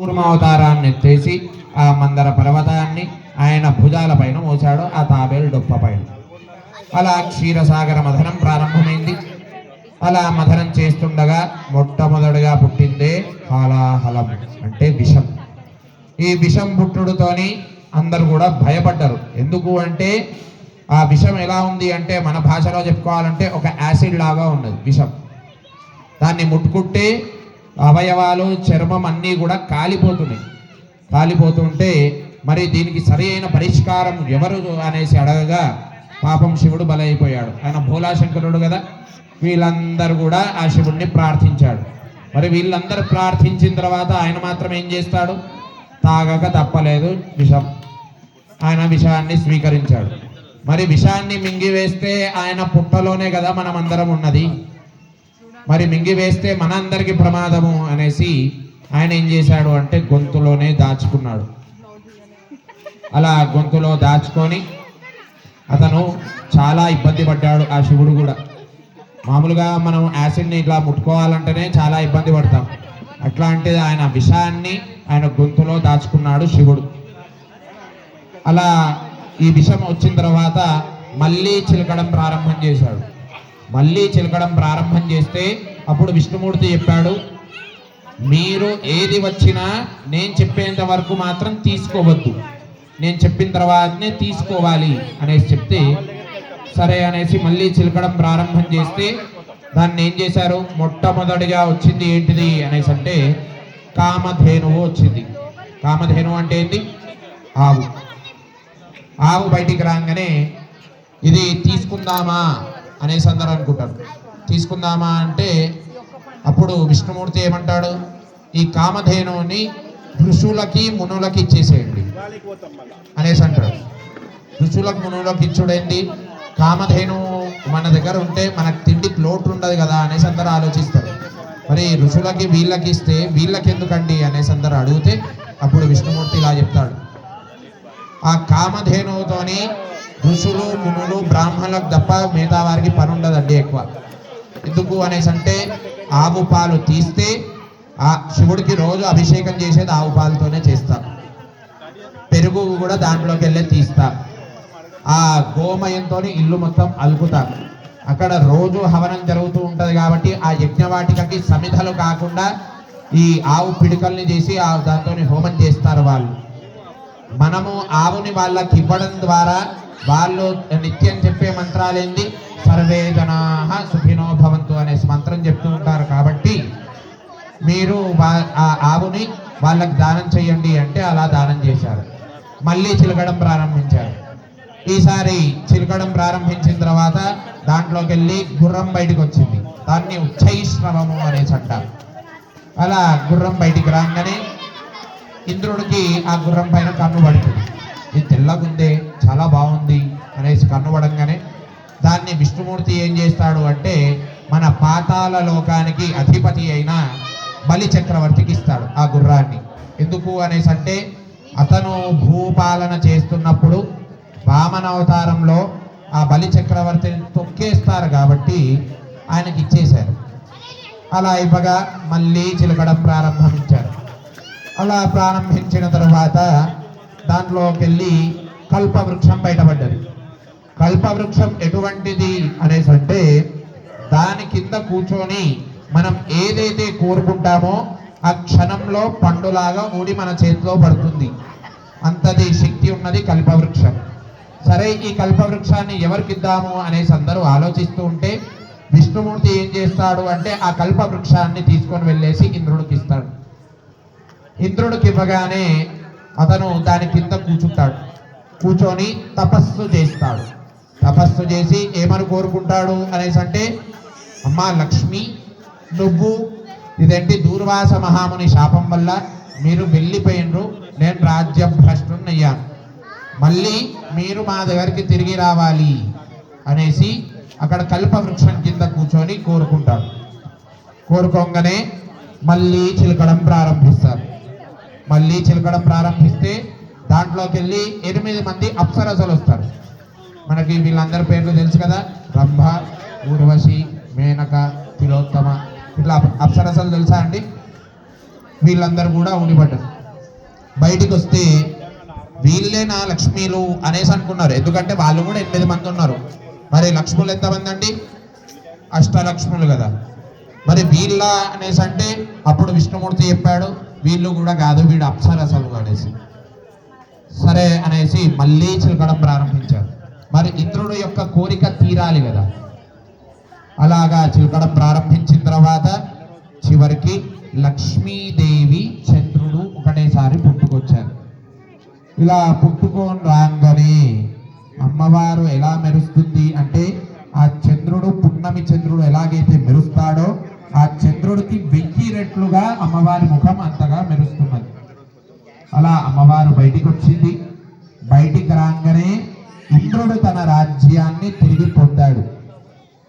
కూర్మావతారాన్ని ఎత్తేసి ఆ మందర పర్వతాన్ని ఆయన భుజాల పైన మోసాడు, ఆ తాబేలు డొప్ప పైన. అలా క్షీరసాగర మథనం ప్రారంభమైంది. అలా మథనం చేస్తుండగా మొట్టమొదటిగా పుట్టిందే హాలాహలం, అంటే విషం. ఈ విషం పుట్టుడుతోని అందరూ కూడా భయపడ్డారు. ఎందుకు అంటే ఆ విషం ఎలా ఉంది అంటే, మన భాషలో చెప్పుకోవాలంటే ఒక యాసిడ్ లాగా ఉన్నది విషం. దాన్ని ముట్టుకుంటే అవయవాలు, చర్మం అన్నీ కూడా కాలిపోతున్నాయి. కాలిపోతుంటే మరి దీనికి సరి అయిన పరిష్కారం ఎవరు అనేసి అడగగా పాపం శివుడు బలైపోయాడు. ఆయన భోలాశంకరుడు కదా. వీళ్ళందరూ కూడా ఆ శివుడిని ప్రార్థించాడు. మరి వీళ్ళందరూ ప్రార్థించిన తర్వాత ఆయన మాత్రం ఏం చేస్తాడు? తాగక తప్పలేదు విషం. ఆయన విషాన్ని స్వీకరించాడు. మరి విషాన్ని మింగివేస్తే ఆయన పుట్టలోనే కదా మనం అందరం ఉన్నది. మరి మింగివేస్తే మనందరికి ప్రమాదము అనేసి ఆయన ఏం చేశాడు అంటే గొంతులోనే దాచుకున్నాడు. అలా గొంతులో దాచుకొని అతను చాలా ఇబ్బంది పడ్డాడు. ఆ శివుడు కూడా మామూలుగా మనం యాసిడ్ని ఇట్లా ముట్టుకోవాలంటేనే చాలా ఇబ్బంది పడతాం. అట్లాంటిది ఆయన విషాన్ని ఆయన గొంతులో దాచుకున్నాడు శివుడు. అలా ఈ విషం వచ్చిన తర్వాత మళ్ళీ చిలకడం ప్రారంభం చేశాడు. మళ్ళీ చిలకడం ప్రారంభం చేస్తే అప్పుడు విష్ణుమూర్తి చెప్పాడు, మీరు ఏది వచ్చినా నేను చెప్పేంత వరకు మాత్రం తీసుకోవద్దు, నేను చెప్పిన తర్వాతనే తీసుకోవాలి అనేసి చెప్తే సరే అనేసి మళ్ళీ చిలకడం ప్రారంభం చేస్తే దాన్ని ఏం చేశారు? మొట్టమొదటిగా వచ్చింది ఏంటిది అనేసి అంటే కామధేనువు వచ్చింది. కామధేనువు అంటే ఏంటి? ఆవు. ఆవు బయటికి రాగానే ఇది తీసుకుందామా అనేసి అందరూ అనుకుంటారు. తీసుకుందామా అంటే అప్పుడు విష్ణుమూర్తి ఏమంటాడు? ఈ కామధేనువుని ఋషులకి మునులకి ఇచ్చేసేయండి అనేసి అంటాడు. ఋషులకు మునులకు ఇచ్చుడేంటి? కామధేనువు మన దగ్గర ఉంటే మనకు తిండికి లోటు ఉండదు కదా అనేసి అందరూ ఆలోచిస్తారు. మరి ఋషులకి వీళ్ళకి ఇస్తే వీళ్ళకి ఎందుకండి అనేసి అందరూ అడిగితే అప్పుడు విష్ణుమూర్తి ఇలా చెప్తాడు, ఆ కామధేనువుతోని ఋషులు, మునులు, బ్రాహ్మణులకు తప్ప మిగతా వారికి పని ఉండదండి ఎక్కువ. ఎందుకు అనేసి అంటే ఆవు పాలు తీస్తే ఆ శివుడికి రోజు అభిషేకం చేసేది ఆవు పాలతోనే చేస్తారు. పెరుగు కూడా దాంట్లోకి వెళ్ళే తీస్తారు. ఆ గోమయంతో ఇల్లు మొత్తం అలుకుతారు. అక్కడ రోజు హవనం జరుగుతూ ఉంటుంది కాబట్టి ఆ యజ్ఞవాటికకి సమిధలు కాకుండా ఈ ఆవు పిడికల్ని చేసి దాంతో హోమం చేస్తారు వాళ్ళు. మనము ఆవుని వాళ్ళకి ఇవ్వడం ద్వారా వాళ్ళు నిత్యం చెప్పే మంత్రాలేంది? సర్వే జనాః సుఖినో భవంతు అనేసి మంత్రం చెప్తూ ఉంటారు. కాబట్టి మీరు ఆ ఆవుని వాళ్ళకి దానం చేయండి అంటే అలా దానం చేశారు. మళ్ళీ చిలకడం ప్రారంభించారు. ఈసారి చిలకడం ప్రారంభించిన తర్వాత దాంట్లోకి వెళ్ళి గుర్రం బయటకు వచ్చింది. దాన్ని ఉచ్చైశ్రవము అనేసి అంటారు. అలా గుర్రం బయటికి రాగానే ఇంద్రుడికి ఆ గుర్రం పైన కన్ను పడుతుంది. ఇది తెల్లగుందే, చాలా బాగుంది అనేసి కన్ను పడంగానే దాన్ని విష్ణుమూర్తి ఏం చేస్తాడు అంటే మన పాతాళ లోకానికి అధిపతి అయిన బలి చక్రవర్తికి ఇస్తాడు ఆ గుర్రాన్ని. ఎందుకు అనేసి అంటే అతను భూపాలన చేస్తున్నప్పుడు వామన అవతారంలో ఆ బలి చక్రవర్తిని తొక్కేస్తారు కాబట్టి ఆయనకి ఇచ్చేశారు. అలా ఇవ్వగా మళ్ళీ చిలకడం ప్రారంభించారు. అలా ప్రారంభించిన తర్వాత దాంట్లోకి వెళ్ళి కల్పవృక్షం బయటపడ్డది. కల్పవృక్షం ఎటువంటిది అనేసి అంటే దాని కింద కూర్చొని మనం ఏదైతే కోరుకుంటామో ఆ క్షణంలో పండులాగా ఊడి మన చేతిలో పడుతుంది. అంతది శక్తి ఉన్నది కల్పవృక్షం. సరే, ఈ కల్పవృక్షాన్ని ఎవరికి ఇద్దాము అనేసి అందరూ ఆలోచిస్తూ ఉంటే విష్ణుమూర్తి ఏం చేస్తాడు అంటే ఆ కల్పవృక్షాన్ని తీసుకొని వెళ్ళేసి ఇంద్రుడికి ఇస్తాడు. ఇంద్రుడికి ఇవ్వగానే అతను దాని కింద కూర్చుంటాడు. కూర్చొని తపస్సు చేస్తాడు. తపస్సు చేసి ఏమని కోరుకుంటాడు అనేసి అంటే, అమ్మా లక్ష్మి, నువ్వు ఇదేంటి దూర్వాస మహాముని శాపం వల్ల మీరు వెళ్ళిపోయినరు, నేను రాజ్యభ్రష్టున్నయ్యాను, మళ్ళీ మీరు మా దగ్గరికి తిరిగి రావాలి అనేసి అక్కడ కల్పవృక్షం కింద కూర్చొని కోరుకుంటాడు. కోరుకోగానే మళ్ళీ చిలకడం ప్రారంభిస్తారు. మళ్ళీ చిలకడం ప్రారంభిస్తే దాంట్లోకి వెళ్ళి 8 మంది అప్సరసలు వస్తారు. మనకి వీళ్ళందరి పేర్లు తెలుసు కదా, రంభ, ఊర్వశి, మేనక, తిలోత్తమ, ఇట్లా అప్సరసలు తెలుసా అండి? వీళ్ళందరూ కూడా ఉండిపడ్డారు. బయటికి వస్తే వీళ్ళే నా లక్ష్మీలు అనేసి అనుకున్నారు. ఎందుకంటే వాళ్ళు కూడా 8 మంది ఉన్నారు. మరి లక్ష్ములు ఎంతమంది అండి? అష్టలక్ష్ములు కదా. మరి వీళ్ళ అనేసి అంటే అప్పుడు విష్ణుమూర్తి చెప్పాడు వీళ్ళు కూడా కాదు, వీడు అప్సరసలు అనేసి. సరే అనేసి మళ్ళీ చిలకడం ప్రారంభించారు. మరి ఇంద్రుడు యొక్క కోరిక తీరాలి కదా. అలాగా చిలకడం ప్రారంభించిన తర్వాత చివరికి లక్ష్మీదేవి చంద్రుడు ఒకటేసారి పుట్టుకొచ్చారు. ఇలా పుట్టుకొని రాగానే అమ్మవారు ఎలా మెరుస్తుంది అంటే ఆ చంద్రుడు, పున్నమి చంద్రుడు ఎలాగైతే మెరుస్తాడో ఆ చంద్రుడికి 1000 రెట్లుగా అమ్మవారి ముఖం అంతగా మెరుస్తున్నది. అలా అమ్మవారు బయటికి వచ్చింది. బయటికి రాగానే ఇంద్రుడు తన రాజ్యాన్ని తిరిగి పొందాడు.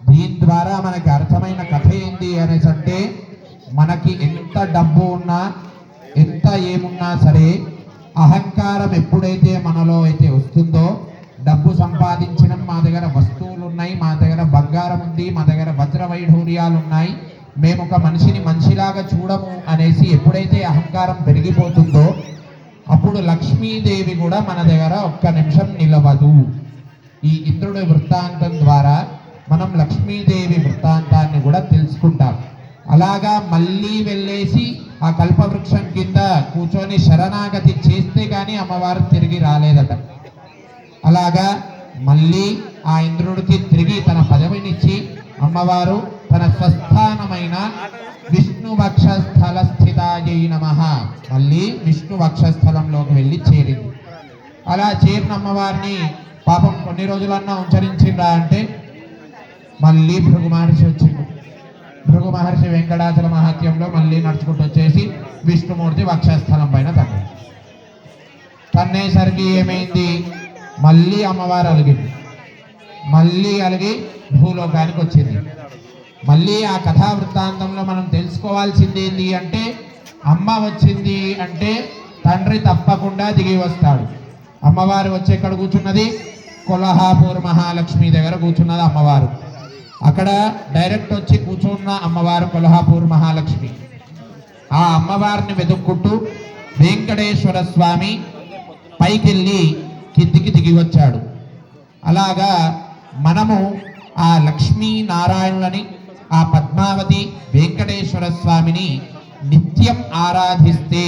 దీని ద్వారా మనకి అర్థమైన కథ ఏంటి అనేసి అంటే మనకి ఎంత డబ్బు ఉన్నా ఎంత ఏమున్నా సరే అహంకారం ఎప్పుడైతే మనలో అయితే వస్తుందో, డబ్బు సంపాదించడం, మా దగ్గర వస్తువులు ఉన్నాయి, మా దగ్గర బంగారం ఉంది, మా దగ్గర వజ్ర వైఢూర్యాలు ఉన్నాయి, మేము ఒక మనిషిని మనిషిలాగా చూడము అనేసి ఎప్పుడైతే అహంకారం పెరిగిపోతుందో అప్పుడు లక్ష్మీదేవి కూడా మన దగ్గర ఒక్క నిమిషం నిలవదు. ఈ ఇంద్రుడి వృత్తాంతం ద్వారా మనం లక్ష్మీదేవి వృత్తాంతాన్ని కూడా తెలుసుకుంటాం. అలాగా మళ్ళీ వెళ్ళేసి ఆ కల్పవృక్షం కింద కూర్చొని శరణాగతి చేస్తే కానీ అమ్మవారు తిరిగి రాలేదట. అలాగా మళ్ళీ ఆ ఇంద్రుడికి తిరిగి తన పదవినిచ్చి అమ్మవారు తన స్వస్థానమైన విష్ణు వక్షస్థల స్థితాయై నమః మళ్ళీ విష్ణు వక్షస్థలంలోకి వెళ్ళి చేరింది. అలా చేరిన అమ్మవారిని పాపం కొన్ని రోజులన్నా ఉచ్చరించిందా అంటే మళ్ళీ భృగు మహర్షి వచ్చింది. భృగు మహర్షి వెంకటాచల మహాత్యంలో మళ్ళీ నడుచుకుంటూ వచ్చేసి విష్ణుమూర్తి వక్షస్థలం పైన తన్నేసరికి ఏమైంది, మళ్ళీ అమ్మవారు అలిగింది. మళ్ళీ అలిగి భూలోకానికి వచ్చింది. మళ్ళీ ఆ కథా వృత్తాంతంలో మనం తెలుసుకోవాల్సింది ఏంటి అంటే అమ్మ వచ్చింది అంటే తండ్రి తప్పకుండా దిగి వస్తాడు. అమ్మవారు వచ్చి ఎక్కడ కూర్చున్నది? కొల్హాపూర్ మహాలక్ష్మి దగ్గర కూర్చున్నది అమ్మవారు. అక్కడ డైరెక్ట్ వచ్చి కూర్చున్న అమ్మవారు కొల్హాపూర్ మహాలక్ష్మి. ఆ అమ్మవారిని వెతుక్కుంటూ వెంకటేశ్వర స్వామి పైకెళ్ళి కిందికి దిగి వచ్చాడు. అలాగా మనము ఆ లక్ష్మీ నారాయణులని, ఆ పద్మావతి వెంకటేశ్వర స్వామిని నిత్యం ఆరాధిస్తే